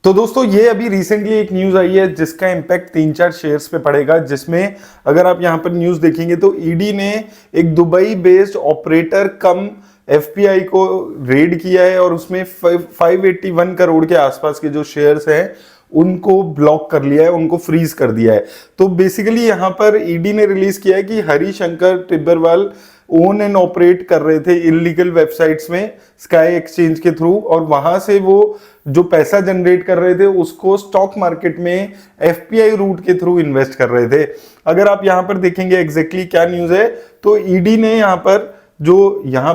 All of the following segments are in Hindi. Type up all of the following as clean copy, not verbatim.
तो दोस्तों ये अभी रिसेंटली एक न्यूज आई है जिसका इम्पैक्ट 3-4 शेयर्स पे पड़ेगा, जिसमें अगर आप यहाँ पर न्यूज देखेंगे तो ईडी ने एक दुबई बेस्ड ऑपरेटर कम एफपीआई को रेड किया है और उसमें 581 करोड़ के आसपास के जो शेयर्स हैं उनको ब्लॉक कर लिया है, उनको फ्रीज कर दिया है। तो बेसिकली यहाँ पर ईडी ने रिलीज किया है कि हरिशंकर टिब्बरवाल ओन एंड ऑपरेट कर रहे थे इलीगल वेबसाइट्स में स्काई एक्सचेंज के थ्रू, और वहां से वो जो पैसा जनरेट कर रहे थे उसको स्टॉक मार्केट में एफपीआई रूट के थ्रू इन्वेस्ट कर रहे थे। अगर आप यहां पर देखेंगे एग्जैक्टली क्या न्यूज है, तो ईडी ने यहाँ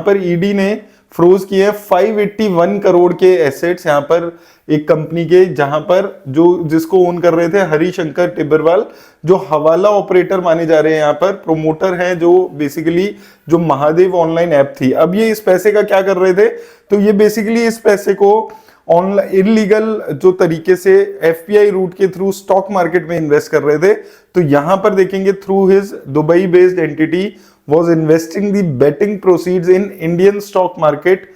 पर ईडी ने फ्रोज किए 581 करोड़ के एसेट्स यहाँ पर एक कंपनी के, जहां पर जिसको ओन कर रहे थे हरिशंकर टिब्बरवाल, जो हवाला ऑपरेटर माने जा रहे हैं, यहाँ पर प्रोमोटर हैं, जो बेसिकली जो महादेव ऑनलाइन ऐप थी। अब ये इस पैसे का क्या कर रहे थे, तो ये बेसिकली इस पैसे को ऑनलाइन इलीगल जो तरीके से एफपीआई रूट के थ्रू स्टॉक मार्केट में इन्वेस्ट कर रहे थे। तो यहां पर देखेंगे through his Dubai based entity was investing the betting proceeds in Indian stock market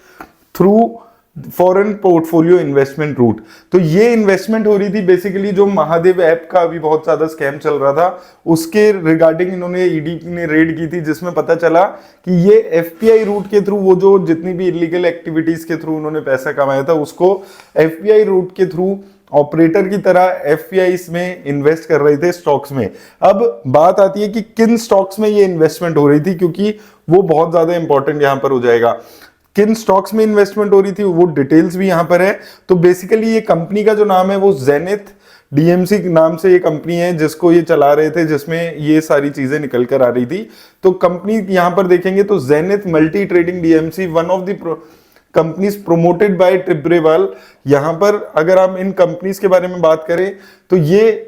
through foreign portfolio investment route. तो ये इन्वेस्टमेंट हो रही थी बेसिकली जो महादेव ऐप का अभी बहुत ज्यादा स्कैम चल रहा था उसके रिगार्डिंग इन्होंने ईडी ने रेड की थी, जिसमें पता चला कि ये एफपीआई रूट के थ्रू वो जो जितनी भी इलीगल एक्टिविटीज के थ्रू उन्होंने पैसा कमाया था उसको एफपीआई रूट के थ्रू ऑपरेटर की तरह एफपीआई में इन्वेस्ट कर रहे थे स्टॉक्स में। अब बात आती है कि किन स्टॉक्स में ये इन्वेस्टमेंट हो रही थी, क्योंकि वो बहुत ज्यादा इंपॉर्टेंट यहां पर हो जाएगा। किन स्टॉक्स में इन्वेस्टमेंट हो रही थी वो डिटेल्स भी यहां पर है। तो बेसिकली ये कंपनी का जो नाम है वो जेनिथ डीएमसी नाम से ये कंपनी है जिसको ये चला रहे थे, जिसमें ये सारी चीजें निकल कर आ रही थी। तो कंपनी यहां पर देखेंगे तो Zenith multi trading DMC one of the companies promoted by Tibrewal. यहां पर अगर हम इन कंपनीज के बारे में बात करें तो ये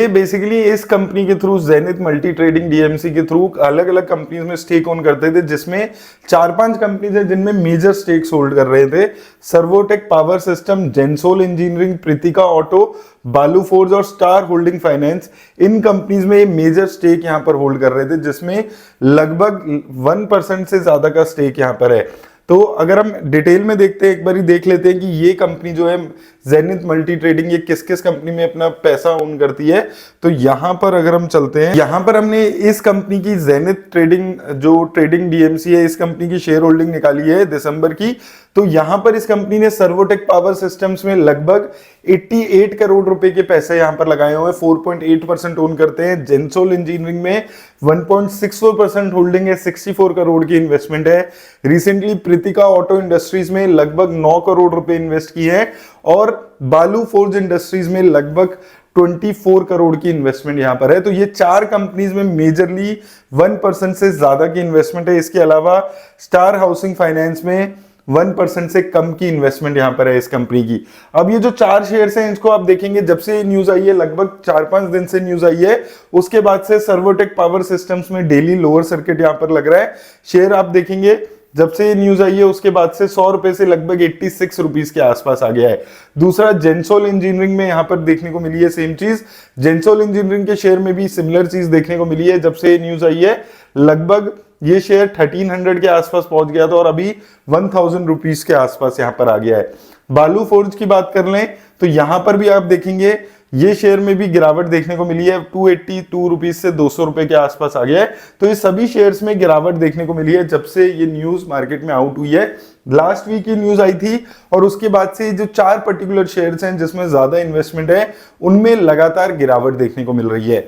बेसिकली इस कंपनी के through zenith multi trading DMC के थ्रू अलग अलग कंपनीज में स्टेक ऑन करते थे, जिसमें 4-5 कंपनीज है जिनमें मेजर स्टेक्स होल्ड कर रहे थे। Servotech power system, Gensol engineering, Pritika auto, Balu forge और स्टार होल्डिंग फाइनेंस, इन कंपनीज में मेजर स्टेक यहां पर होल्ड कर रहे थे, जिसमें लगभग 1% से ज्यादा का स्टेक यहां पर है। तो अगर हम डिटेल में देखते हैं, एक बार देख लेते हैं कि ये कंपनी जो है जेनिथ मल्टी ट्रेडिंग ये किस किस कंपनी में अपना पैसा ओन करती है। तो यहां पर अगर हम चलते हैं, यहां पर हमने इस कंपनी की जेनिथ ट्रेडिंग जो ट्रेडिंग डीएमसी है इस कंपनी की शेयर होल्डिंग निकाली है दिसंबर की। तो यहां पर इस कंपनी ने सर्वोटेक पावर सिस्टम्स में लगभग 88 करोड़ रुपए के पैसे यहां पर लगाए हुए, 4.8% ओन करते हैं। जेंसोल इंजीनियरिंग में 1.64% होल्डिंग है, 64 करोड़ की इन्वेस्टमेंट है। रिसेंटली प्रीतिका ऑटो इंडस्ट्रीज में लगभग 9 करोड़ रुपए इन्वेस्ट किए हैं और बालू फोर्ज इंडस्ट्रीज में लगभग 24 करोड़ की इन्वेस्टमेंट यहां पर है। तो ये 4 कंपनीज में मेजरली 1% से ज्यादा की इन्वेस्टमेंट है। इसके अलावा स्टार हाउसिंग फाइनेंस में 1% से कम की इन्वेस्टमेंट यहां पर है इस कंपनी की। अब ये जो 4 शेयर्स हैं इसको आप देखेंगे जब से न्यूज आई है, लगभग 4-5 दिन से न्यूज आई है, उसके बाद से सर्वोटेक पावर सिस्टम्स में डेली लोअर सर्किट यहां पर लग रहा है। शेयर आप देखेंगे जब से ये न्यूज आई है उसके बाद से 100 रुपए से लगभग 86 रुपीस के आसपास आ गया है। दूसरा जेंसोल इंजीनियरिंग में यहां पर देखने को मिली है सेम चीज। जेंसोल इंजीनियरिंग के शेयर में भी सिमिलर चीज देखने को मिली है। जब से ये न्यूज आई है लगभग ये शेयर 1300 के आसपास पहुंच गया था और अभी 1000 रुपीस के आसपास यहां पर आ गया है। बालू फोर्ज की बात कर लें तो यहां पर भी आप देखेंगे ये शेयर में भी गिरावट देखने को मिली है, 282 रुपीज से 200 रुपए के आसपास आ गया है। तो ये सभी शेयर्स में गिरावट देखने को मिली है जब से ये न्यूज मार्केट में आउट हुई है। लास्ट वीक की न्यूज आई थी और उसके बाद से जो 4 पर्टिकुलर शेयर्स हैं जिसमें ज्यादा इन्वेस्टमेंट है उनमें लगातार गिरावट देखने को मिल रही है।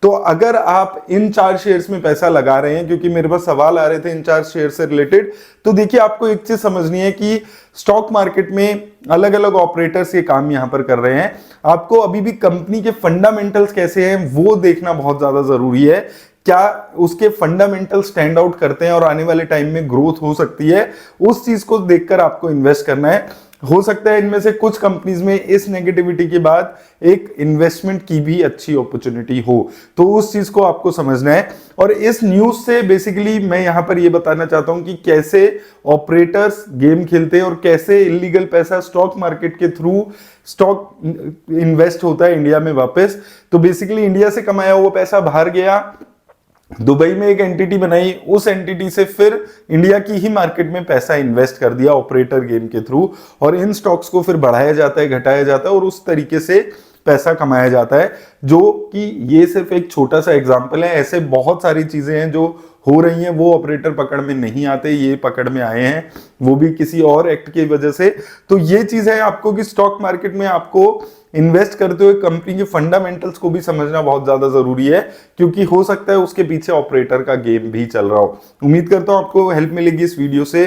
तो अगर आप इन 4 शेयर्स में पैसा लगा रहे हैं, क्योंकि मेरे पास सवाल आ रहे थे इन 4 शेयर से रिलेटेड, तो देखिए आपको एक चीज समझनी है कि स्टॉक मार्केट में अलग अलग ऑपरेटर्स ये काम यहां पर कर रहे हैं। आपको अभी भी कंपनी के फंडामेंटल्स कैसे हैं वो देखना बहुत ज्यादा जरूरी है। क्या उसके फंडामेंटल स्टैंड आउट करते हैं और आने वाले टाइम में ग्रोथ हो सकती है, उस चीज को देखकर आपको इन्वेस्ट करना है। हो सकता है इनमें से कुछ कंपनीज में इस नेगेटिविटी के बाद एक इन्वेस्टमेंट की भी अच्छी अपॉर्चुनिटी हो, तो उस चीज को आपको समझना है। और इस न्यूज से बेसिकली मैं यहां पर ये बताना चाहता हूं कि कैसे ऑपरेटर्स गेम खेलते हैं और कैसे इलीगल पैसा स्टॉक मार्केट के थ्रू स्टॉक इन्वेस्ट होता है इंडिया में वापस। तो बेसिकली इंडिया से कमाया हुआ पैसा बाहर गया, दुबई में एक एंटिटी बनाई, उस एंटिटी से फिर इंडिया की ही मार्केट में पैसा इन्वेस्ट कर दिया ऑपरेटर गेम के थ्रू, और इन स्टॉक्स को फिर बढ़ाया जाता है, घटाया जाता है और उस तरीके से पैसा कमाया जाता है। जो कि ये सिर्फ एक छोटा सा एग्जांपल है, ऐसे बहुत सारी चीजें हैं जो हो रही हैं, वो ऑपरेटर पकड़ में नहीं आते, ये पकड़ में आए हैं, वो भी किसी और एक्ट की वजह से। तो ये चीज है आपको कि स्टॉक मार्केट में आपको इन्वेस्ट करते हुए कंपनी के फंडामेंटल्स को भी समझना बहुत ज्यादा जरूरी है, क्योंकि हो सकता है उसके पीछे ऑपरेटर का गेम भी चल रहा हो। उम्मीद करता हूं आपको हेल्प मिलेगी इस वीडियो से।